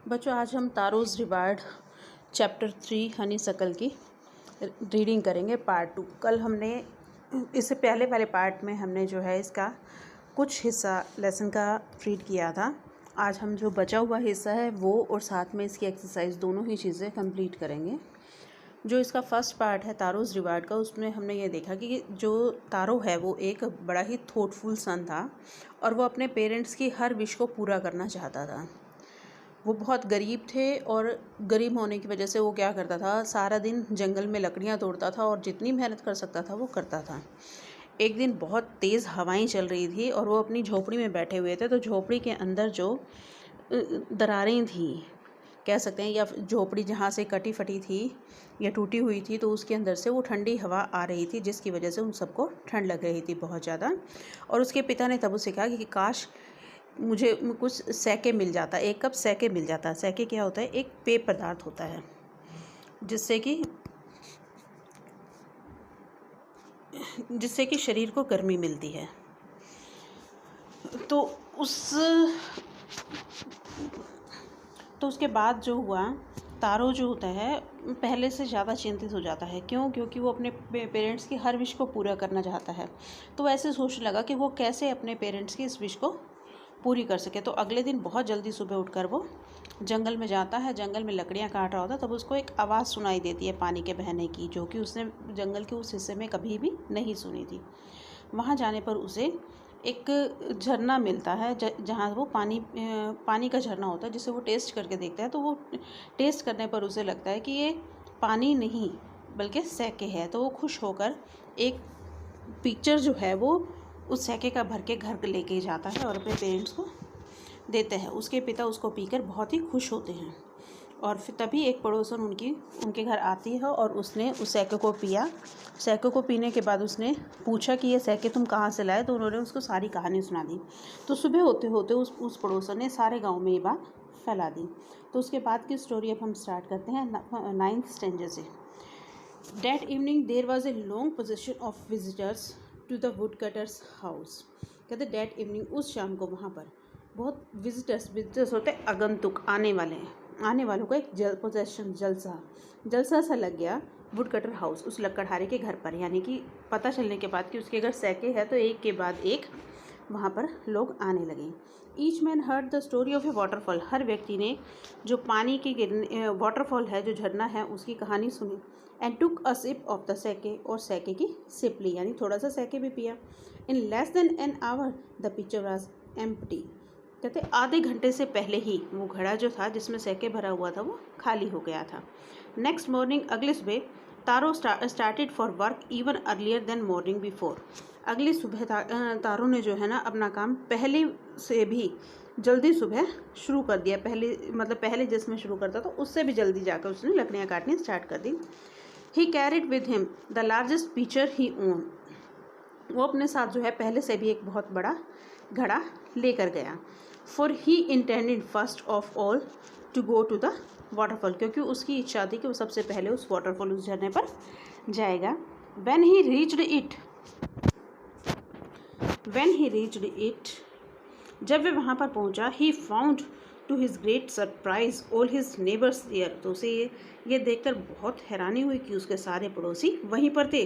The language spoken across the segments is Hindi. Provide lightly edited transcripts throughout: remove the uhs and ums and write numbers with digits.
बच्चों, आज हम तारोज़ रिवार्ड चैप्टर 3 हनीसकल की रीडिंग करेंगे पार्ट 2। कल हमने इससे पहले वाले पार्ट में हमने जो है इसका कुछ हिस्सा लेसन का रीड किया था। आज हम जो बचा हुआ हिस्सा है वो और साथ में इसकी एक्सरसाइज दोनों ही चीज़ें कंप्लीट करेंगे। जो इसका फर्स्ट पार्ट है तारोज़ रिवार्ड का, उसमें हमने ये देखा कि जो तारो है वो एक बड़ा ही थॉटफुल सन था और वो अपने पेरेंट्स की हर विश को पूरा करना चाहता था। वो बहुत गरीब थे और गरीब होने की वजह से वो क्या करता था, सारा दिन जंगल में लकड़ियाँ तोड़ता था और जितनी मेहनत कर सकता था वो करता था। एक दिन बहुत तेज़ हवाएं चल रही थी और वो अपनी झोपड़ी में बैठे हुए थे। तो झोपड़ी के अंदर जो दरारें थी, कह सकते हैं, या झोपड़ी जहाँ से कटी फटी थी या टूटी हुई थी, तो उसके अंदर से वो ठंडी हवा आ रही थी, जिसकी वजह से उन सबको ठंड लग रही थी बहुत ज़्यादा। और उसके पिता ने तब उसे कहा कि काश मुझे कुछ सैके मिल जाता, 1 कप सैके मिल जाता। सैके क्या होता है? एक पेय पदार्थ होता है जिससे कि शरीर को गर्मी मिलती है। तो उसके बाद जो हुआ, तारो जो होता है पहले से ज़्यादा चिंतित हो जाता है। क्यों? क्योंकि वो अपने पेरेंट्स की हर विश को पूरा करना चाहता है। तो ऐसे सोचने लगा कि वो कैसे अपने पेरेंट्स की इस विश को पूरी कर सके। तो अगले दिन बहुत जल्दी सुबह उठकर वो जंगल में जाता है। जंगल में लकड़ियाँ काट रहा होता, तब उसको एक आवाज़ सुनाई देती है पानी के बहने की, जो कि उसने जंगल के उस हिस्से में कभी भी नहीं सुनी थी। वहाँ जाने पर उसे एक झरना मिलता है, जहाँ वो पानी का झरना होता है, जिसे वो टेस्ट करके देखता है। तो वो टेस्ट करने पर उसे लगता है कि ये पानी नहीं बल्कि सैके है। तो वो खुश होकर एक पिक्चर जो है वो उस सैके का भर के घर लेके जाता है और अपने पेरेंट्स को देते हैं। उसके पिता उसको पीकर बहुत ही खुश होते हैं। और फिर तभी एक पड़ोसन उनके घर आती है और उसने उस सैके को पिया। सैके को पीने के बाद उसने पूछा कि ये सैके तुम कहाँ से लाए? तो उन्होंने उसको सारी कहानी सुना दी। तो सुबह होते होते उस पड़ोसन ने सारे गाँव में ये बात फैला दी। तो उसके बाद की स्टोरी अब हम स्टार्ट करते हैं 9th स्टैंजा से। That evening there was a long procession of visitors to the woodcutter's house। कहते डेट इवनिंग, उस शाम को वहाँ पर बहुत विजिटर्स होते हैं आगंतुक, आने वालों का एक पोजेशन जलसा सा लग गया वुडकटर हाउस, उस लकड़हारे के घर पर। यानी कि पता चलने के बाद कि उसके घर सैके है, तो एक के बाद एक वहाँ पर लोग आने लगे। Each man heard the story of a waterfall. हर व्यक्ति ने जो पानी की गिरने वाटरफॉल है, जो झरना है, उसकी कहानी सुनी। And took a sip of the sake, और सैके की सिप ली, यानी थोड़ा सा सैके भी पिया। In less than an hour the picture was empty. कहते आधे घंटे से पहले ही वो घड़ा जो था जिसमें सैके भरा हुआ था वो खाली हो गया था। नेक्स्ट मॉर्निंग, अगले सुबह, Taro started for work even earlier than morning before. अगली सुबह तारो ने जो है ना अपना काम पहले से भी जल्दी सुबह शुरू कर दिया। पहले जिसमें शुरू करता था उससे भी जल्दी जाकर उसने लकड़ियाँ काटनी स्टार्ट कर दी। He carried with him the largest pitcher he own. वो अपने साथ जो है पहले से भी एक बहुत बड़ा घड़ा लेकर गया। For he intended first of all to go to the waterfall, क्योंकि उसकी इच्छा थी कि वो सबसे पहले उस वाटरफॉल, उस झरने पर जाएगा। व्हेन ही रीच्ड इट, जब वे वहाँ पर पहुँचा, he found to his great surprise all his neighbours there. तो उसे ये देखकर बहुत हैरानी हुई कि उसके सारे पड़ोसी वहीं पर थे।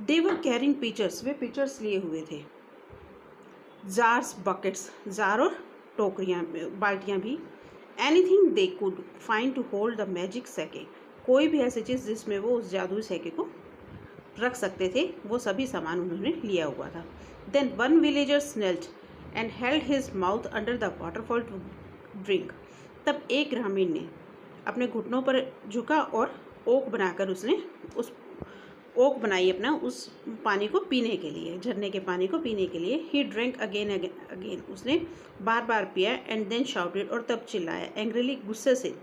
दे वर कैरिंग पिचर्स, वे पिचर्स लिए हुए थे। जार्स, बकेट्स, जार और टोकरियाँ, बाल्टियाँ भी। Anything they could find to hold the magic sake, कोई भी ऐसी चीज़ जिसमें वो उस जादुई सैके को रख सकते थे, वो सभी सामान उन्होंने लिया हुआ था। Then one villager knelt and held his mouth under the waterfall to drink. तब एक ग्रामीण ने अपने घुटनों पर झुका और ओक बनाई अपना उस पानी को पीने के लिए, झरने के पानी को पीने के लिए। ही ड्रिंक अगेन, उसने बार बार पिया। एंड देन शाउटेड, और तब चिल्लाया एंग्रीली, गुस्से से,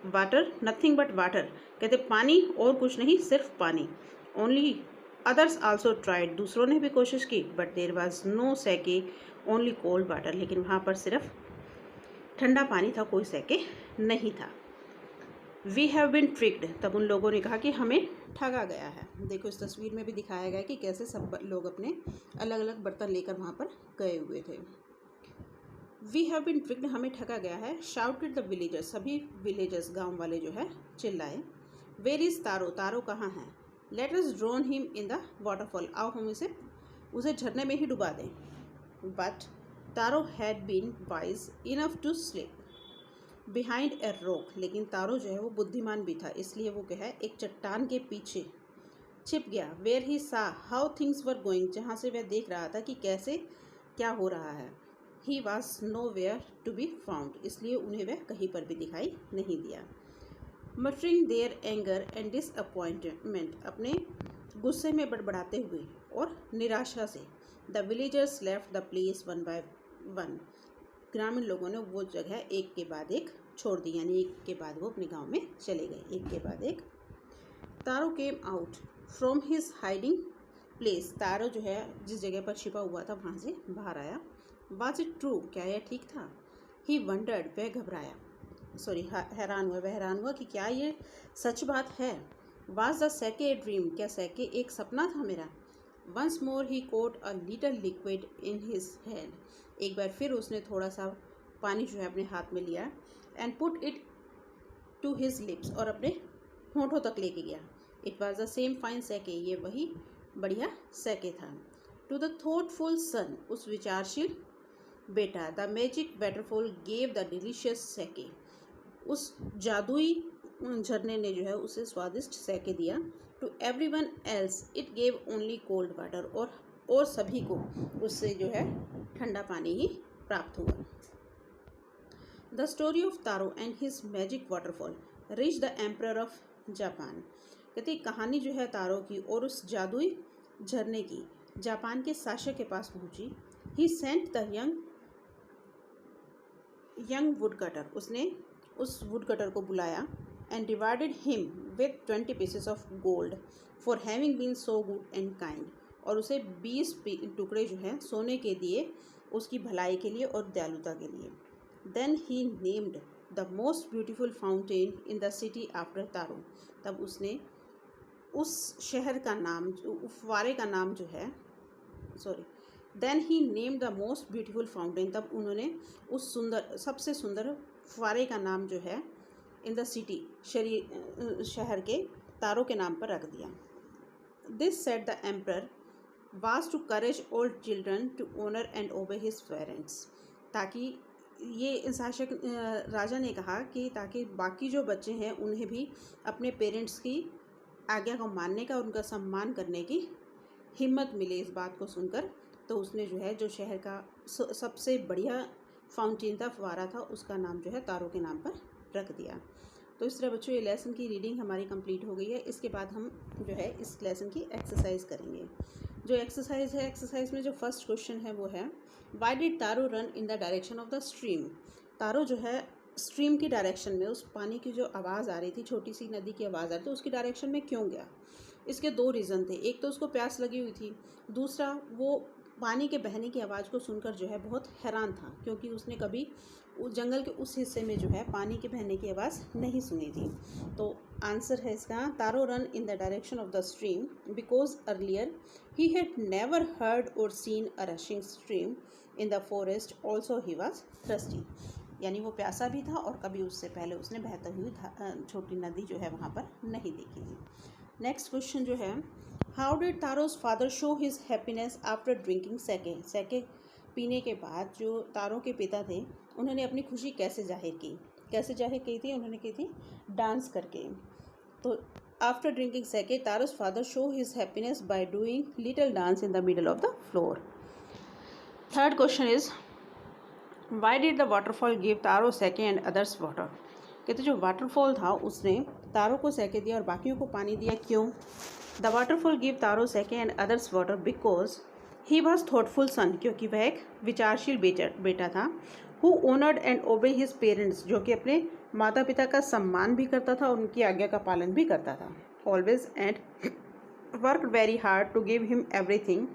वाटर, नथिंग बट वाटर। कहते पानी और कुछ नहीं, सिर्फ पानी। ओनली अदर्स आल्सो ट्राइड, दूसरों ने भी कोशिश की। But there was no sake, only cold water, लेकिन वहाँ पर सिर्फ ठंडा पानी था, कोई सैके नहीं था। वी हैव बिन ट्रिक्ड, तब उन लोगों ने कहा कि हमें ठगा गया है। देखो इस तस्वीर में भी दिखाया गया कि कैसे सब लोग अपने अलग अलग बर्तन लेकर वहाँ पर गए हुए थे। वी हैव बीन ट्रिक्ड, हमें ठगा गया है। शाउटेड द विलेजर्स, सभी विलेजर्स गांव वाले जो है चिल्लाए। वेयर इज तारो, तारो कहाँ है। Let us drown him in the waterfall, आओ हम उसे झरने में ही डुबा दें। But Taro had been wise enough to slip behind a rock, लेकिन तारो जो है वो बुद्धिमान भी था, इसलिए वो क्या है एक चट्टान के पीछे छिप गया। वेयर ही सा हाउ थिंग्स वर गोइंग, जहाँ से वह देख रहा था कि कैसे क्या हो रहा है। He was nowhere to be found, इसलिए उन्हें वह कहीं पर भी दिखाई नहीं दिया। Muttering their anger and disappointment, अपने गुस्से में बड़बड़ाते हुए और निराशा से, the villagers left the place one by one, ग्रामीण लोगों ने वो जगह एक के बाद एक छोड़ दी, यानी एक के बाद वो अपने गांव में चले गए, एक के बाद एक। Taro came out from his hiding place, Taro जो है जिस जगह पर छिपा हुआ था वहाँ से बाहर आया। वाज इट ट्रू, क्या यह ठीक था। ही वंडर्ड, वह घबराया, हैरान हुआ कि क्या ये सच बात है। Was the sake a dream, क्या सैके एक सपना था मेरा। Once more he caught a little liquid in his hand, एक बार फिर उसने थोड़ा सा पानी जो है अपने हाथ में लिया and put it to his lips, और अपने होंठों तक लेके गया। It was the same fine sake, ये वही बढ़िया सैके था। टू द थॉटफुल सन, उस विचारशील बेटा, the magic waterfall gave the delicious sake, उस जादुई झरने ने जो है उसे स्वादिष्ट सैके दिया। To everyone else it gave only cold water, और सभी को उससे जो है ठंडा पानी ही प्राप्त हुआ। The story of taro and his magic waterfall reach the emperor of Japan, कहते कहानी जो है तारो की और उस जादुई झरने की जापान के शासक के पास पहुंची। He sent the young wood cutter, उसने उस वुड कटर को बुलाया and divided him with 20 pieces of gold for having been so good and kind, और उसे 20 टुकड़े जो हैं सोने के दिए उसकी भलाई के लिए और दयालुता के लिए। Then he named the most beautiful fountain in the city after Taro, तब उसने उस शहर का नाम, फुव्वारे का नाम जो है, then he name the most beautiful fountain, तब उन्होंने उस सबसे सुंदर फुव्वारे का नाम जो है इन द सिटी, शहर के तारों के नाम पर रख दिया। This set the emperor was to courage old children to honour and obey his parents, ताकि ये शासक राजा ने कहा कि ताकि बाकी जो बच्चे हैं उन्हें भी अपने पेरेंट्स की आज्ञा को मानने का, उनका सम्मान करने की हिम्मत मिले। इस बात को सुनकर तो उसने जो है जो शहर का सबसे बढ़िया फाउंटेन था, फुव्वारा था, उसका नाम जो है तारों के नाम पर रख दिया। तो इस तरह बच्चों ये लेसन की रीडिंग हमारी कंप्लीट हो गई है। इसके बाद हम जो है इस लेसन की एक्सरसाइज करेंगे। जो एक्सरसाइज है, एक्सरसाइज में जो फर्स्ट क्वेश्चन है वो है why did Taro run in the direction of the stream. Taro जो है स्ट्रीम की डायरेक्शन में, उस पानी की जो आवाज़ आ रही थी, छोटी सी नदी की आवाज़ आ रही थी, उसकी डायरेक्शन में क्यों गया। इसके दो रीज़न थे, एक तो उसको प्यास लगी हुई थी, दूसरा वो पानी के बहने की आवाज़ को सुनकर जो है बहुत हैरान था, क्योंकि उसने कभी उस जंगल के उस हिस्से में जो है पानी के बहने की आवाज़ नहीं सुनी थी। तो आंसर है इसका Taro run in the direction of the stream because earlier he had never heard or seen a rushing stream in the forest, also he was thirsty, यानी वो प्यासा भी था और कभी उससे पहले उसने बहती हुई छोटी नदी जो है वहाँ पर नहीं देखी थी। नेक्स्ट क्वेश्चन जो है how did Taro's father show his happiness after drinking sake. Sake पीने के बाद जो तारों के पिता थे उन्होंने अपनी खुशी कैसे जाहिर की थी, उन्होंने की थी डांस करके। तो after drinking sake Taro's father show his happiness by doing little dance in the middle of the floor. Third question is why did the waterfall give Taro sake and others water. कहते जो वाटरफॉल था उसने तारों को सैके दिया और बाकियों को पानी दिया, क्यों। The waterfall give Taro sake and others water because he was thoughtful son, क्योंकि वह एक विचारशील बेटा था। Who honoured and obey his parents, जो कि अपने माता पिता का सम्मान भी करता था और उनकी आज्ञा का पालन भी करता था। Always and work very hard to give him everything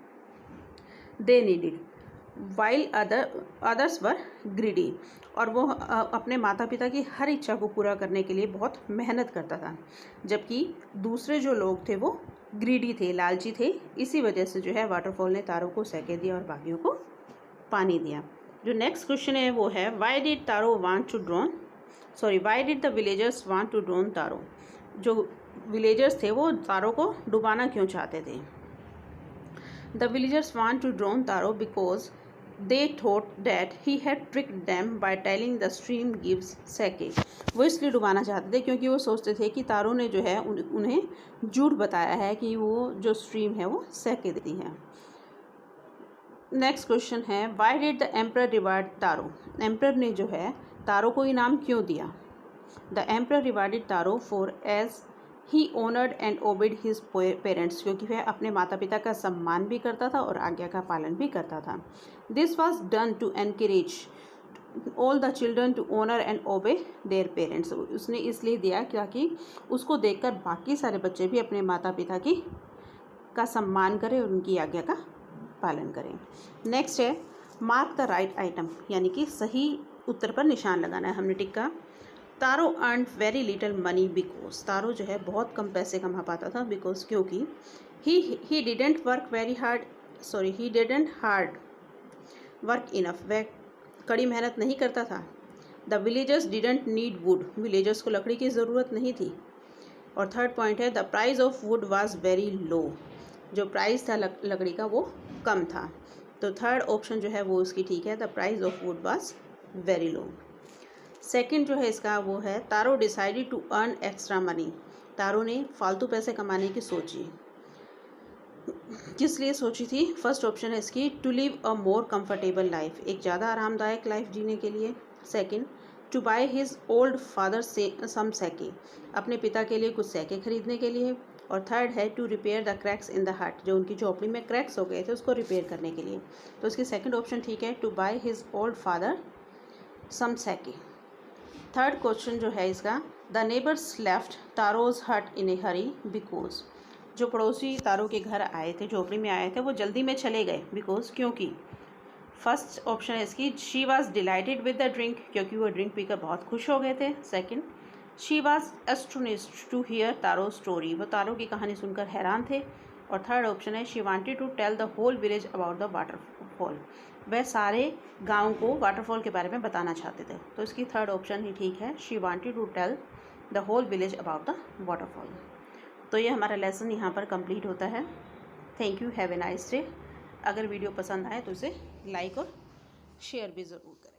they needed while others were greedy, और वो अपने माता पिता की हर इच्छा को पूरा करने के लिए बहुत मेहनत करता था, जबकि दूसरे जो लोग थे वो ग्रीडी थे, लालची थे। इसी वजह से जो है वाटरफॉल ने तारों को सैके दिया और बाकियों को पानी दिया। जो नेक्स्ट क्वेश्चन है वो है why did Taro want to drown why did the villagers want to drown Taro. जो विलेजर्स थे वो तारो को डुबाना क्यों चाहते थे। The villagers want to drown Taro because they thought that he had tricked them by telling the stream gives sake. वो इसलिए डुबाना चाहते थे क्योंकि वो सोचते थे कि तारो ने जो है उन्हें झूठ बताया है कि वो जो स्ट्रीम है वो सेके देती है। नेक्स्ट क्वेश्चन है why did the emperor reward Taro. Emperor ने जो है तारो को इनाम क्यों दिया। The emperor rewarded Taro for as he honoured and obeyed his parents. क्योंकि वह अपने माता पिता का सम्मान भी करता था और आज्ञा का पालन भी करता था। This was done to encourage all the children to honour and obey their parents. उसने इसलिए दिया ताकि उसको देखकर बाकी सारे बच्चे भी अपने माता पिता का सम्मान करें और उनकी आज्ञा का पालन करें। नेक्स्ट है मार्क द राइट आइटम, यानी कि सही उत्तर पर निशान लगाना है। हमने टिक्का Taro earn very little money because. Taro जो है बहुत कम पैसे कमा पाता था बिकॉज क्योंकि he didn't work very hard he didn't hard work enough. वह कड़ी मेहनत नहीं करता था। The villagers didn't need would. Villagers को लकड़ी की ज़रूरत नहीं थी। और थर्ड पॉइंट है the price of wood was very लो। जो प्राइस था लकड़ी का वो कम था। तो थर्ड ऑप्शन जो है वो उसकी ठीक है, the price of wood was very low. Second जो है इसका वो है Taro decided to earn extra money. Taro ने फालतू पैसे कमाने की सोची। किस लिए सोची थी। फर्स्ट ऑप्शन है इसकी to live a more comfortable life, एक ज़्यादा आरामदायक लाइफ जीने के लिए। Second to buy his old father some sake, अपने पिता के लिए कुछ सैके खरीदने के लिए। और थर्ड है to repair the cracks in the hut, जो उनकी झोपड़ी में क्रैक्स हो गए थे उसको रिपेयर करने के लिए। तो इसकी सेकंड ऑप्शन ठीक है, to buy his old father some sake. Third question जो है इसका द नेबर्स लेफ्ट तारोज हट इन ए हरी बिकॉज। जो पड़ोसी तारो के घर आए थे, झोपड़ी में आए थे, वो जल्दी में चले गए बिकॉज क्योंकि। फर्स्ट ऑप्शन है इसकी she was delighted with the drink, क्योंकि वो ड्रिंक पीकर बहुत खुश हो गए थे। Second she was astonished to hear Taro story, वो तारो की कहानी सुनकर हैरान थे। और थर्ड ऑप्शन है she wanted to tell the whole village about the waterfall, वह सारे गांव को वाटरफॉल के बारे में बताना चाहते थे। तो इसकी थर्ड ऑप्शन ही ठीक है, she wanted to tell the whole village about the waterfall. तो ये हमारा लेसन यहाँ पर कंप्लीट होता है। Thank you, have a nice day. अगर वीडियो पसंद आए तो इसे लाइक और शेयर भी ज़रूर करें।